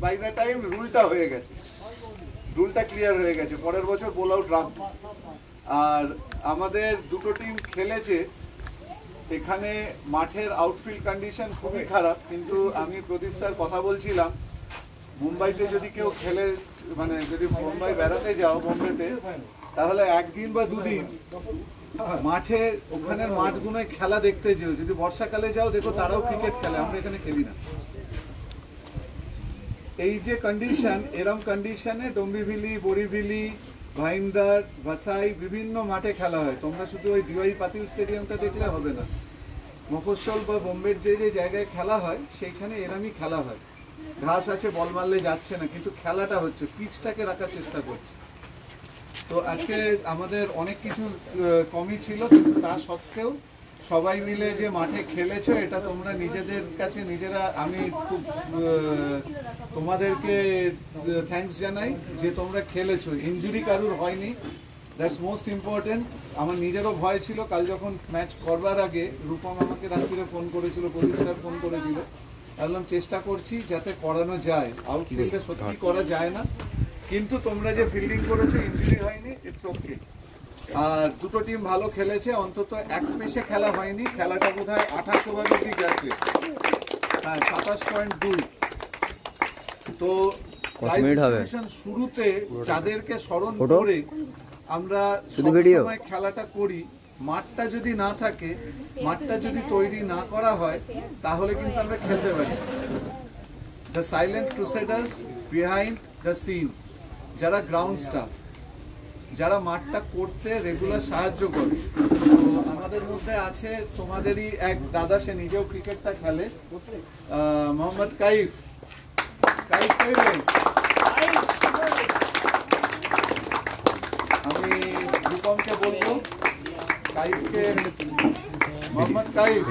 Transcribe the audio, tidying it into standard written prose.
By the time রুলটা হয়ে গেছে, রুলটা clear হয়ে গেছে, পরের বছর বোল আউট রাখবো। আর আমাদের দুটো টিম খেলেছে, এখানে মাঠের আউটফিল্ড কন্ডিশন খুবই খারাপ, কিন্তু আমি প্রদীপ স্যার কথা বলছিলাম, মুম্বাইতে যদি কেউ খেলে, মানে যদি মুম্বাই বেড়াতে যাও বোম্বেতে, তাহলে একদিন বা দুদিন মাঠে ওখানের মাঠগুলোয় খেলা দেখতে যেও। যদি বর্ষাকালে যাও দেখো তারাও ক্রিকেট খেলে, আমরা এখানে খেলি না। এই যে কন্ডিশন, এরম কন্ডিশনে ডোম্বিভিলি, বড়িভিলি, ভাইন্দার, ভাসাই বিভিন্ন মাঠে খেলা হয়। তোমরা শুধু ওই ডিওয়াই পাতিল স্টেডিয়ামটা দেখলে হবে না, মফস্বল বা বোম্বের যে যে জায়গায় খেলা হয় সেইখানে এরমই খেলা হয়। ঘাস আছে, বল মারলে যাচ্ছে না, কিন্তু খেলাটা হচ্ছে, পিচটাকে রাখার চেষ্টা করছে। তো আজকে আমাদের অনেক কিছু কমই ছিল, কিন্তু তা সত্ত্বেও সবাই মিলে যে মাঠে খেলেছো, এটা তোমরা নিজেদের কাছে নিজেরা, আমি খুব তোমাদেরকে থ্যাঙ্কস জানাই যে তোমরা খেলেছো, ইনজুরি কারুর হয়নি, দ্যাটস মোস্ট ইম্পর্টেন্ট। আমার নিজেরও ভয় ছিল, কাল যখন ম্যাচ করবার আগে রূপম আমাকে রাত্রিরে ফোন করেছিল, প্রদীপ স্যার ফোন করেছিল, বললাম চেষ্টা করছি যাতে করানো যায়, আউটফিল্ডে সত্যি করা যায় না, কিন্তু তোমরা যে ফিল্ডিং করেছো ইনজুরি হয়নি, ইটস ওকে। আর দুটো টিম ভালো খেলেছে, অন্তত এক পেশে খেলা হয়নি, খেলাটা বোধ হয় 28 ওভারের দিক গেছে, হ্যাঁ 27.2। তো শুরুতে যাদেরকে স্মরণ করে আমরা সবসময় খেলাটা করি, মাঠটা যদি না থাকে, মাঠটা যদি তৈরি না করা হয়, তাহলে কিন্তু আমরা খেলতে পারি। The silent crusaders behind the scene, যারা গ্রাউন্ড স্টাফ, যারা মাঠটা করতে রেগুলার সাহায্য করে। তো আমাদের মধ্যে আছে তোমাদেরই এক দাদা, সে নিজেও ক্রিকেটটা খেলে, মোহাম্মদ কাইফ। আমি রূপমকে বলবো কাইফকে, মোহাম্মদ কাইফ,